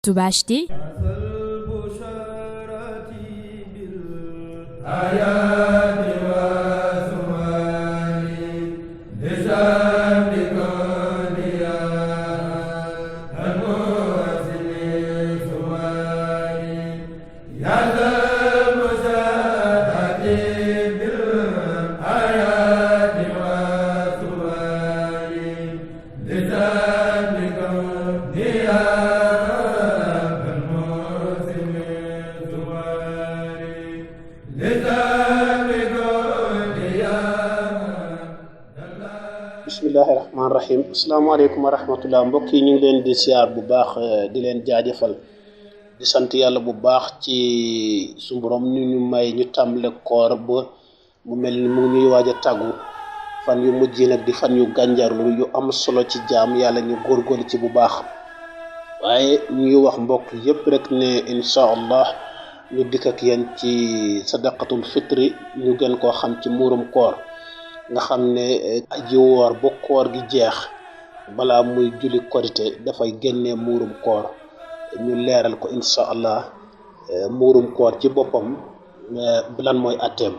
Tu vas acheter? bismillahi rahmaani rahim asalaamaaleykum wa rahmatullah mbokk yi ñu ngi leen di siyaar bu baax di leen jaajëfal di sant yàlla bu baax ci su borom ni ñu may ñu tàmbale koor ba mu mel ni mu ngi ñuy waaj a tàggu fan yu mujj nag di fan yu gànjarlu yu am solo ci jaam yàlla ñu góorgóorlu ci bu baax waaye ñu ngi wax mbokk yépp rek ne insha allah ñu dikk ak yéen ci sadaqatul fitri ñu gën koo xam ci muurum koor nga xam ne aji woor ba koor gi jeex balaa muy julli korite dafay génnee muurum koor ñu leeral ko insha allah muurum koor ci boppam lan mooy atteem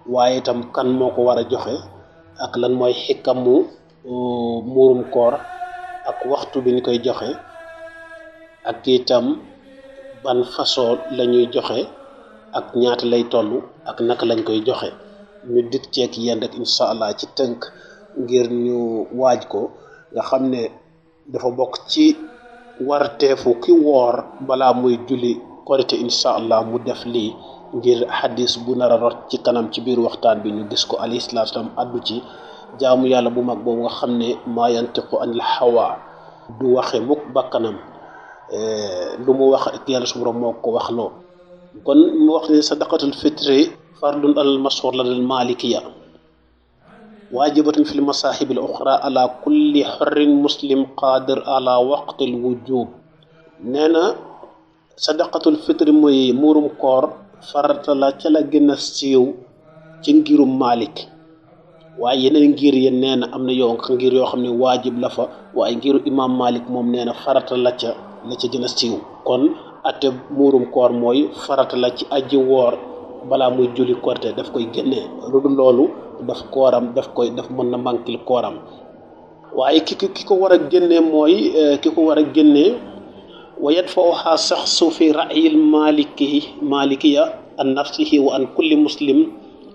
waaye itam kan moo ko war a joxe ak lan mooy xikkamu muurum koor ak waxtu bi ñu koy joxe ak itam ban façon la ñuy joxe ak ñaata lay toll ak naka lañ koy joxe ñu dikk ceeg yéen rek insha allah ci tënk ngir ñu waaj ko nga xam ne dafa bokk ci warteefu ki woor balaa muy julli korite insha allah mu def lii ngir hadis bu nar a rot ci kanam ci biir waxtaan bi ñu gis ko alayhi salaatu salaam addu ci jaamu yàlla bu mag boobu nga xam ne maa yantiqu anil hawa du waxe mukk bakkanam lu mu wax ak yàlla su borom moo ko wax loo kon mu wax ne sadaqatul fitri fardun alal mashhur ladal malikiya waajibatun fil masahib al ukhra ala kulli hurrin muslim qadir ala waqtil wujub nee na sadaqatul fitri mooy muurum koor farata la ca la gën a siiw ci ngirum Malik waaye yeneen ngir yéen nee na am na yow ngir yoo xam ne waajib la fa waaye ngiru imam Malik moom nee na farata la ca gën a siiw kon ate muurum koor mooy farata la ci aji woor balaa muy julli korte daf koy génnee lu dul loolu daf mën na mànkil kooram waaye ki ko war a génnee mooy ki ko war a génnee wa yadfa'uha shakhsu fi ra'yil malikiya an nafsihi wa an kulli muslim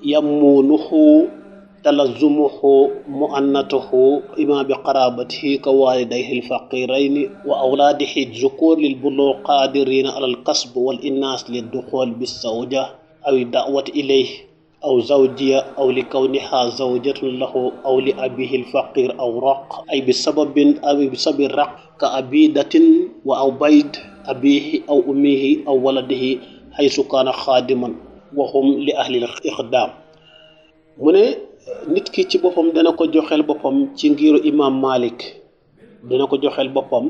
yamunuhu talazumuhu mu'annatuhu ima bi qarabatihi ka walidayhi al-faqirayni wa awladihi dhukur lil bulugh qadirina ala al-kasb wal innas lid dukhul bis zawja aw da'wat ilayhi aw zawjiya aw li kawniha zawjatun lahu aw li abihi al-faqir aw raq ay bi sababi raq ka abidatin wa aw bayd abihi aw ummihi aw waladihi haythu kana khadiman wa hum li ahli al-iqdam mu ne nit ki ci boppam dana ko joxeel boppam ci ngiru imam Malik dana ko joxeel boppam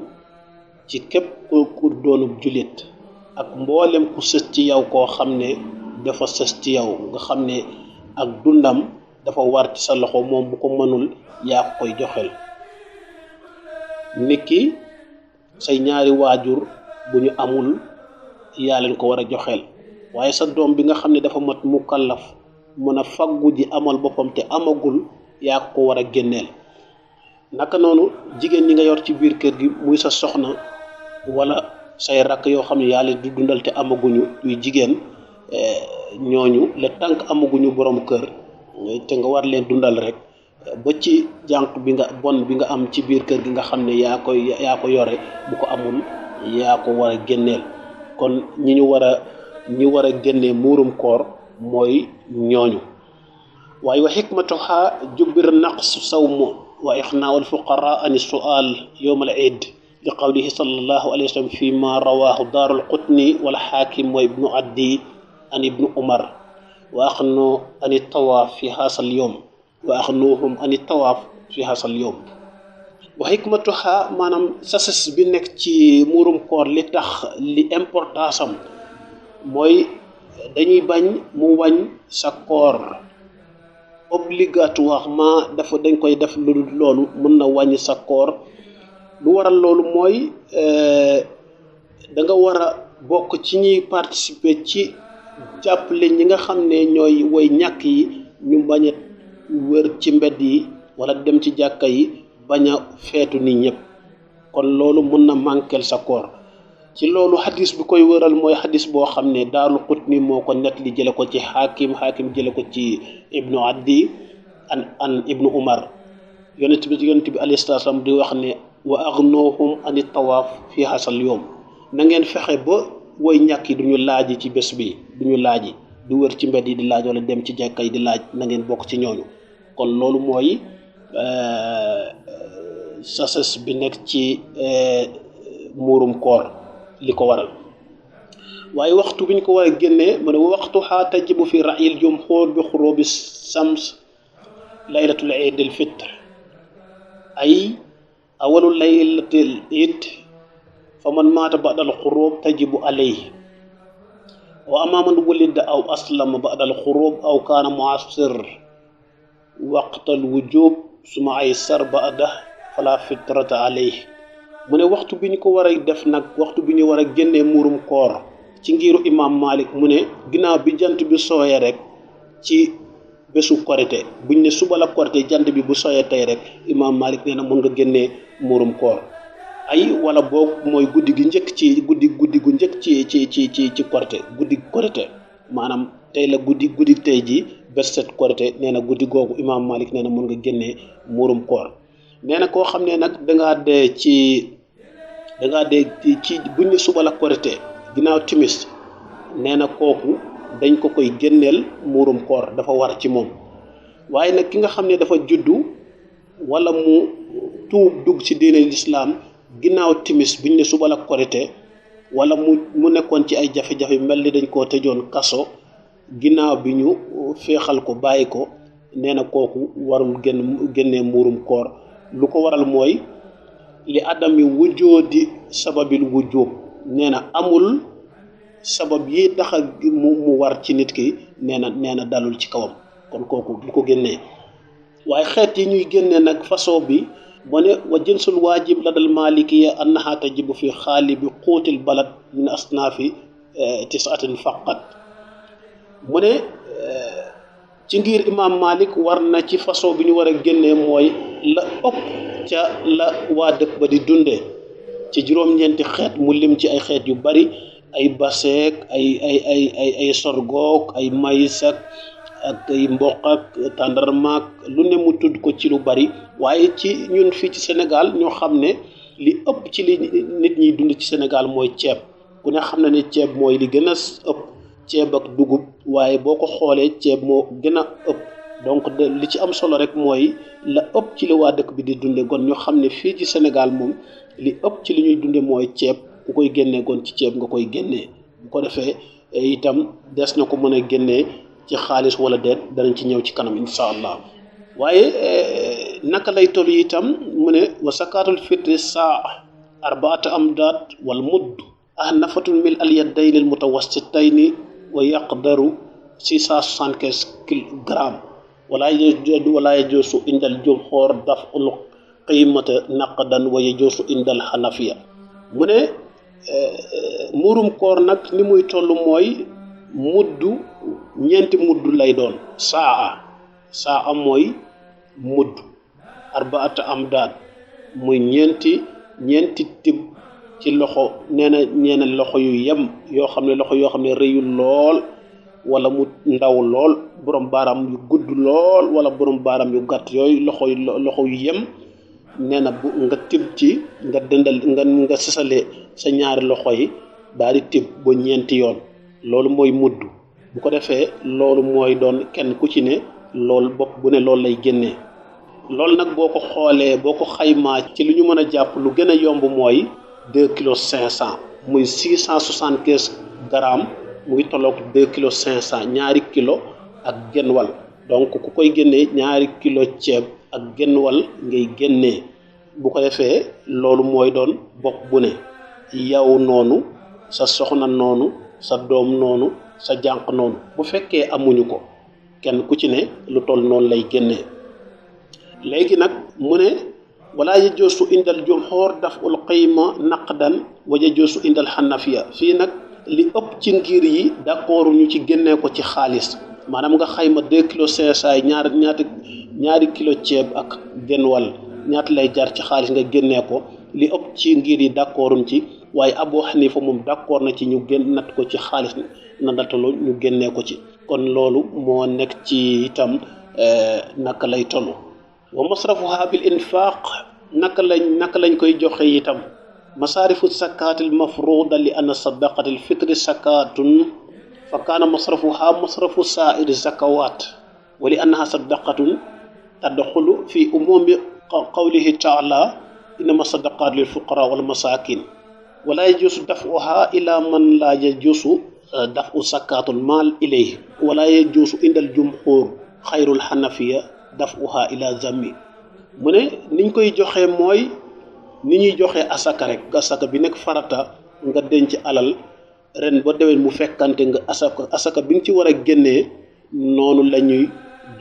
ci képp ku doonub jullit ak mboolem ku sës ci yow koo xam ne dafa sës ci yow nga xam ne ak dundam dafa war ci sa loxo moom bu ko mënul yaa ko koy joxeel nit ki say ñaari waajur bu ñu amul yaa leen ko war a joxeel waaye sa doom bi nga xam ne dafa mat mukallaf mën a faggu ji amal boppam te amagul yaa ko war a génneel naka noonu jigéen ñi nga yor ci biir kër gi muy sa soxna wala say rakk yoo xam ne yaa leen di dundal te amaguñu yuy jigéen ñooñu le tànk amaguñu borom kër te nga war leen dundal rek ba ci jànq bi nga am ci biir kër gi nga xam ne yaa ko yore bu ko amul yaa ko war a génneel kon ñi war a génnee muurum koor mooy ñooñu waaye wa hikmatuha jubbir naqs sawmu wa ixnaa al fuqara an su'al yawm al eid li qawlihi sallallahu alayhi wa sallam fi ma rawahu daarul qutni wal hakim wa ibnu addi an ibnu umar wa akhnu an tawaaf fi hasal yawm wa akhnuhum an tawaaf fi hasal yawm wa hikmatuha maanaam sasas bi nekk ci muurum koor li tax li importance am mooy dañuy bañ mu wañ sa koor obligatoirement dañ koy def lu loolu mën na wàññi sa koor lu waral loolu mooy da nga war a bokk ci ñuy participer ci jàppale ñi nga xam ne ñooy woy ñàkk yi ñu bañ a wër ci mbedd yi wala dem ci jàkka yi bañ a feetu ni ñëpp kon loolu mën na manquel sa koor ci loolu xadis bi koy wëral mooy xadis boo xam ne Daaru Qutni moo ko net li jële ko ci xaakim jële ko ci ibnu addi an ibnu umar yonent bi alayhi salaam di wax ne wa aghnoohum ani tawaaf fi hasal yoom na ngeen fexe ba woy ñàkk yi duñu laaji ci bés bi duñu laaji du wër ci mbedd yi di laaj wala dem ci jàkka yi di laaj na ngeen bokk ci ñooñu kon loolu mooy sasas bi nekk ci muurum koor li ko waral waaye waxtu bi ñu ko war a génnee mu ne waxtu xaa tajibu fi ra'yil jumhur bi xurubi shams laylatul iid al fitr ay awalu laylatil iid fa man maata ba'dal xurub tajibu alayhi wa amma man wulida aw aslama ba'dal xurub aw kaana mu'assir waqtal wujub suma ay sar ba'da fala fitrata alayhi mu ne waxtu bi ñu ko war a def nag waxtu bi ñu war a génnee muurum koor ci ngiru imam Malik mu ne ginnaaw bi jant bi sooyee rek ci bésu korite buñ ne suba la korite jant bi bu sooyee tey rek imam Malik nee na mën nga génnee muurum koor ay wala boog mooy guddi gi njëkk ci guddi gu njëkk ci korite guddi korite maanaam tey la guddi tey ji bés set korite nee na guddi googu imam Malik nee na mën nga génnee muurum koor nee na koo xam ne nag dangaa dee ci buñ ne suba la korite ginnaaw timis nee na kooku dañ ko koy génneel muurum koor dafa war ci moom waaye nag ki nga xam ne dafa juddu wala mu tuub dugg ci diine lislaam ginnaaw timis buñ ne suba la korite wala mu nekkoon ci ay jafe-jafe mel ni dañ koo tëjoon kaso ginnaaw bi ñu féexal ko bàyyi ko nee na kooku warul génnee muurum koor lu ko waral mooy li adami wujoodi sababil wujub nee na amul sabab yi tax mu war ci nit ki nee na dalul ci kawam kon kooku du ko génnee waaye xeet yi ñuy génnee nag façon bi mu ne wa jinsul waajib la dal malikiya annaha tajibu fi xaalibi quutil balad min asnaafi tisatin faqat mu ne ci ngir imam Malik war na ci façon bi ñu war a génnee mooy la ëpp ca la waa dëkk ba di dundee ci juróom-ñeenti xeet mu lim ci ay xeet yu bari ay baseek ay sorgook ay maïs ak ay mboq ak tàndarmaak lu ne mu tudd ko ci lu bari waaye ci ñun fii ci Sénégal ñoo xam ne li ëpp ci li nit ñiy dund ci Sénégal mooy ceeb ku ne xam na ne ceeb mooy li gën a ëpp ceeb ak dugub waaye boo ko xoolee ceeb moo gën a ëpp donc li ci am solo rek mooy la ëpp ci li waa dëkk bi di dunde kon ñu xam ne fii ci Sénégal moom li ëpp ci li ñuy dunde mooy ceeb ku koy génnee kon ci ceeb nga koy génnee bu ko defee itam des na ko mën a génnee ci xaalis wala déet danañ ci ñëw ci kanam insha allah waaye naka lay toll itam mu ne wa sakaatul fitri saa arbaata amdaad wal mudd ahnafatun mil al yadayni al mutawassitayni wa yaqdaru 675 grammes wala yajuusu indal jumhur daf'ul qiimata naqdan wa yajuusu indal hanafiya mu ne muurum koor nag ni muy toll mooy muddu ñeenti mudd lay doon saa mooy mudd arbaata amdaad muy ñeenti tib ci loxo nee na loxo yu yem yoo xam ne rëyul lool wala mu ndaw lool borom baaraam yu gudd lool wala borom baaraam yu gàtt yooyu loxo yu yem nee na bu nga tib ci nga dëndal nga sësale sa ñaari loxo yi daal di tib ba ñeenti yoon loolu mooy mudd bu ko defee loolu mooy doon kenn ku ci ne loolu bopp bu ne loolu lay génnee loolu nag boo ko xoolee boo ko xaymaa ci li ñu mën a jàpp lu gën a yomb mooy 2 kilos 500 muy 675 grammes mu ngi tolloog 2 kilos 500 ñaari kilo ak genn wàll donc ku koy génnee ñaari kilo ceeb ak genn wàll ngay génnee bu ko defee loolu mooy doon bopp bu ne yow noonu sa soxna noonu sa doom noonu sa jànq noonu bu fekkee amuñu ko kenn ku ci ne lu toll noonu lay génnee léegi nag mu ne wala yajuusu indal jumhur daf'ul qiima naqdan wa yajuusu indal xanafiya fii nag li ëpp ci ngir yi d'accord ñu ci génnee ko ci xaalis maanaam nga xayma 2 kilos 500 ñaari kilo ceeb ak genn wàll ñaata lay jar ci xaalis nga génnee ko li ëpp ci ngir yi d'accorduñ ci waaye Abu Hanifa moom d'accord na ci ñu natt ko ci xaalis na nattalu ñu génnee ko ci kon loolu moo nekk ci itam naka lay tollu wa masrafuha bil infaq naka lañ koy joxe itam masarifu zakatil mafruda li anna sadaqatil fitri zakatun fa kaana masrafuha masrafu sa'iri zakawat wa li annaha sadaqatun tadkhulu fi umumi qawlihi ta'ala innama sadaqat lil fuqara wal masakin wala yajuzu daf'uha ila man la yajuzu daf'u zakatul mal ilayhi wala yajuzu indal jumhur xayrul hanafiya daf'uha ila zammi mu ne niñ koy joxe mooy ni ñuy joxe asaka rek asaka bi nekk farata nga denc alal ren ba déwén mu fekkante nga asaka bi nga ci war a génnee noonu la ñuy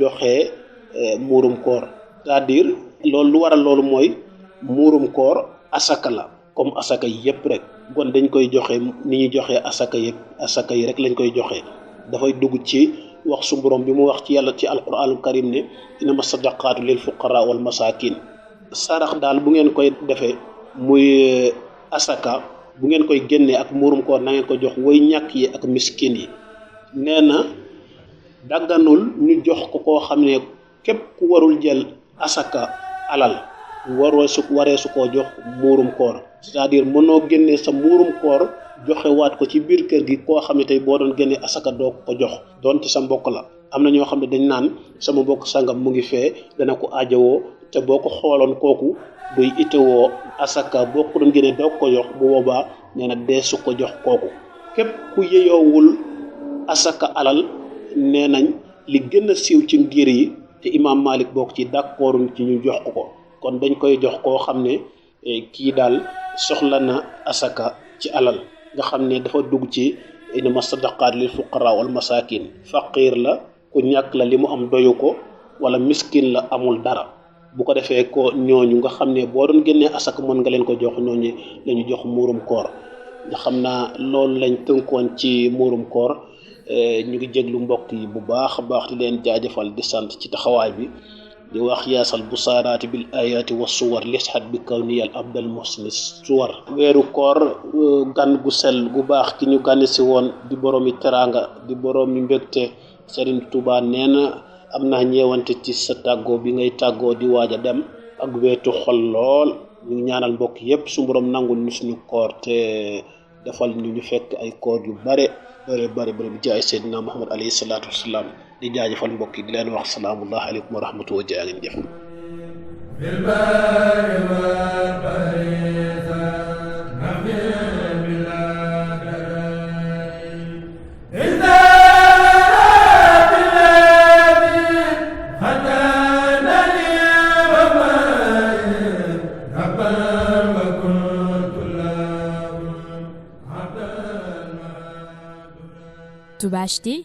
joxe muurum koor c'est-à-dire loolu lu waral loolu mooy muurum koor asaka la comme asaka yépp rek kon dañ koy joxe ni ñuy joxe asaka yi rek lañ koy joxe dafay dugg ci wax su borom bi mu wax ci yàlla ci alquranul karim ne innama sadaqatu lil fuqara wal masakin sarax daal bu ngeen koy defee muy asaka bu ngeen koy génnee ak muurum koor na ngeen ko jox way ñàkk yi ak miskin yi nee na dagganul ñu jox ko koo xam ne képp ku warul jël asaka alal waree su koo jox muurum koor c'est-à-dire mënoo génnee sa muurum koor joxe waat ko ci biir kër gi koo xam ne tey boo doon génnee asaka doo ko jox doonte sa mbokk la am na ñoo xam ne dañ naan sama mbokk sangam mu ngi fee dana ko aajowoo te boo ko xooloon kooku buy itewoo asaka boo ko doon génnee doo ko jox bu boobaa nee na dee su ko jox kooku képp ku yeyoowul asaka alal nee nañ li gën a siiw ci ngir yi te imam Malik bokk ci d'accord ci ñu jox ko kon dañ koy jox koo xam ne kii daal soxla na asaka ci alal nga xam ne dafa dugg ci innama sadaqat lil fuqara wal masakin faqir la ku ñàkk la li mu am doyu ko wala miskin la amul dara bu ko defee ko ñooñu nga xam ne boo doon génnee asaka mën nga leen ko jox ñooñu lañu jox muurum koor nga xam naa loolu lañ tënkoon ci muurum koor ñu ngi jéglu mbokk yi bu baax a baax di leen jaajëfal di sant ci taxawaay bi di wax yaasal busaaraati bil ayaati wa suwar lishat bi kawniyal abdal muslis suwar weeru koor gan gu sell gu baax ki ñu gànni si woon di boroomi teraanga di boroomi mbégte Serigne Touba nee na am naa ñeewante ci sa tàggoo bi ngay tàggoo di waaj a dem ak weetu xol lool ñu ñaanal mbokk yépp su borom nangul ñu suñu koor te defal ñu fekk ay koor yu bare bi jaay Seydina Muhammad alayhi salaatu wasalaam di jaajëfal mbokk yi di leen wax salaamullahi aleykum wa rahmatullahi jaa ngeen jëf Tu vas acheter